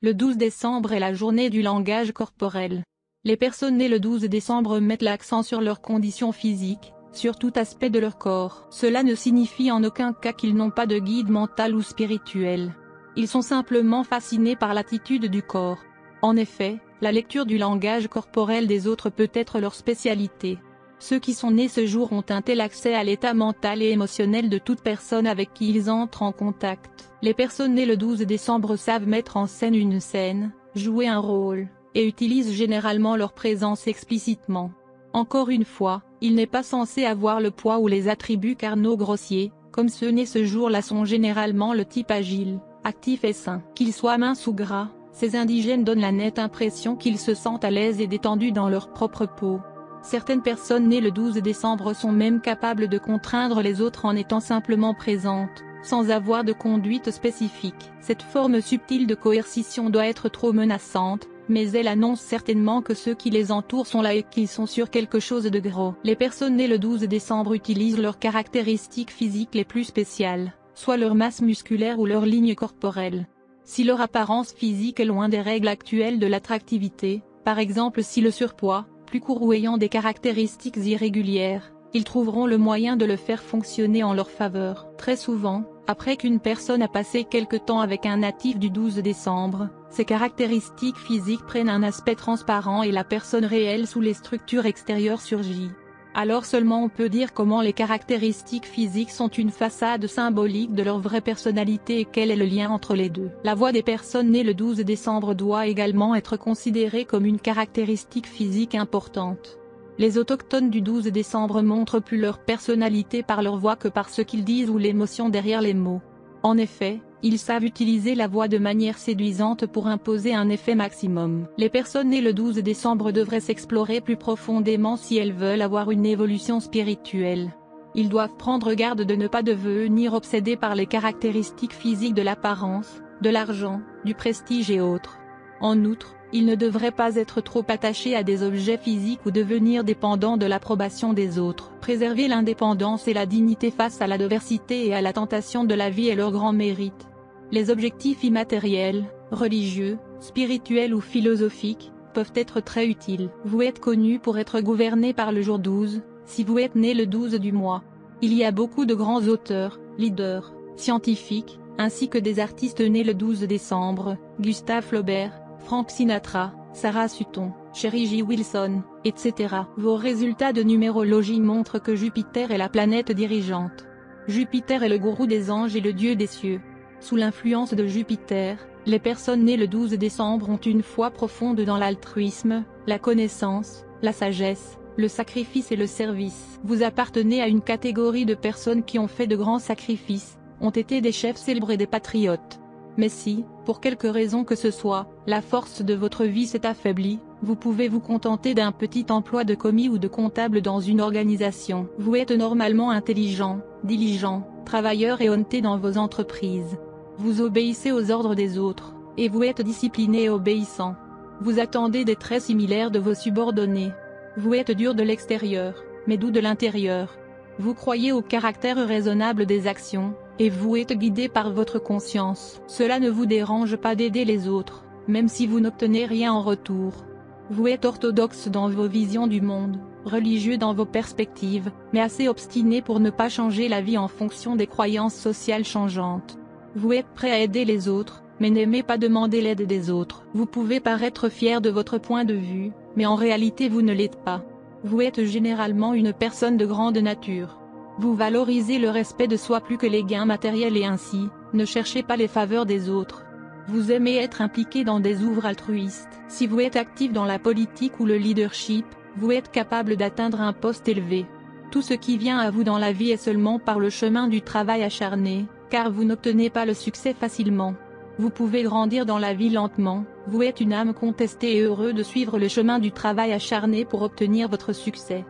Le 12 décembre est la journée du langage corporel. Les personnes nées le 12 décembre mettent l'accent sur leur condition physique, sur tout aspect de leur corps. Cela ne signifie en aucun cas qu'ils n'ont pas de guide mental ou spirituel. Ils sont simplement fascinés par l'attitude du corps. En effet, la lecture du langage corporel des autres peut être leur spécialité. Ceux qui sont nés ce jour ont un tel accès à l'état mental et émotionnel de toute personne avec qui ils entrent en contact. Les personnes nées le 12 décembre savent mettre en scène une scène, jouer un rôle, et utilisent généralement leur présence explicitement. Encore une fois, il n'est pas censé avoir le poids ou les attributs carnaux grossiers, comme ceux nés ce jour-là sont généralement le type agile, actif et sain. Qu'ils soient minces ou gras, ces indigènes donnent la nette impression qu'ils se sentent à l'aise et détendus dans leur propre peau. Certaines personnes nées le 12 décembre sont même capables de contraindre les autres en étant simplement présentes, sans avoir de conduite spécifique. Cette forme subtile de coercition doit être trop menaçante, mais elle annonce certainement que ceux qui les entourent sont là et qu'ils sont sur quelque chose de gros. Les personnes nées le 12 décembre utilisent leurs caractéristiques physiques les plus spéciales, soit leur masse musculaire ou leur ligne corporelle. Si leur apparence physique est loin des règles actuelles de l'attractivité, par exemple si le surpoids, plus court ou ayant des caractéristiques irrégulières, ils trouveront le moyen de le faire fonctionner en leur faveur. Très souvent, après qu'une personne a passé quelque temps avec un natif du 12 décembre, ses caractéristiques physiques prennent un aspect transparent et la personne réelle sous les structures extérieures surgit. Alors seulement on peut dire comment les caractéristiques physiques sont une façade symbolique de leur vraie personnalité et quel est le lien entre les deux. La voix des personnes nées le 12 décembre doit également être considérée comme une caractéristique physique importante. Les autochtones du 12 décembre montrent plus leur personnalité par leur voix que par ce qu'ils disent ou l'émotion derrière les mots. En effet, ils savent utiliser la voix de manière séduisante pour imposer un effet maximum. Les personnes nées le 12 décembre devraient s'explorer plus profondément si elles veulent avoir une évolution spirituelle. Ils doivent prendre garde de ne pas devenir obsédés par les caractéristiques physiques de l'apparence, de l'argent, du prestige et autres. En outre, ils ne devraient pas être trop attachés à des objets physiques ou devenir dépendants de l'approbation des autres. Préserver l'indépendance et la dignité face à la diversité et à la tentation de la vie est leur grand mérite. Les objectifs immatériels, religieux, spirituels ou philosophiques, peuvent être très utiles. Vous êtes connu pour être gouverné par le jour 12, si vous êtes né le 12 du mois. Il y a beaucoup de grands auteurs, leaders, scientifiques, ainsi que des artistes nés le 12 décembre, Gustave Flaubert, Frank Sinatra, Sarah Sutton, Sherry J. Wilson, etc. Vos résultats de numérologie montrent que Jupiter est la planète dirigeante. Jupiter est le gourou des anges et le dieu des cieux. Sous l'influence de Jupiter, les personnes nées le 12 décembre ont une foi profonde dans l'altruisme, la connaissance, la sagesse, le sacrifice et le service. Vous appartenez à une catégorie de personnes qui ont fait de grands sacrifices, ont été des chefs célèbres et des patriotes. Mais si, pour quelque raison que ce soit, la force de votre vie s'est affaiblie, vous pouvez vous contenter d'un petit emploi de commis ou de comptable dans une organisation. Vous êtes normalement intelligent, diligent, travailleur et honnête dans vos entreprises. Vous obéissez aux ordres des autres, et vous êtes discipliné et obéissant. Vous attendez des traits similaires de vos subordonnés. Vous êtes dur de l'extérieur, mais doux de l'intérieur. Vous croyez au caractère raisonnable des actions, et vous êtes guidé par votre conscience. Cela ne vous dérange pas d'aider les autres, même si vous n'obtenez rien en retour. Vous êtes orthodoxe dans vos visions du monde, religieux dans vos perspectives, mais assez obstiné pour ne pas changer la vie en fonction des croyances sociales changeantes. Vous êtes prêt à aider les autres, mais n'aimez pas demander l'aide des autres. Vous pouvez paraître fier de votre point de vue, mais en réalité vous ne l'êtes pas. Vous êtes généralement une personne de grande nature. Vous valorisez le respect de soi plus que les gains matériels et ainsi, ne cherchez pas les faveurs des autres. Vous aimez être impliqué dans des œuvres altruistes. Si vous êtes actif dans la politique ou le leadership, vous êtes capable d'atteindre un poste élevé. Tout ce qui vient à vous dans la vie est seulement par le chemin du travail acharné, car vous n'obtenez pas le succès facilement. Vous pouvez grandir dans la vie lentement, vous êtes une âme contestée et heureux de suivre le chemin du travail acharné pour obtenir votre succès.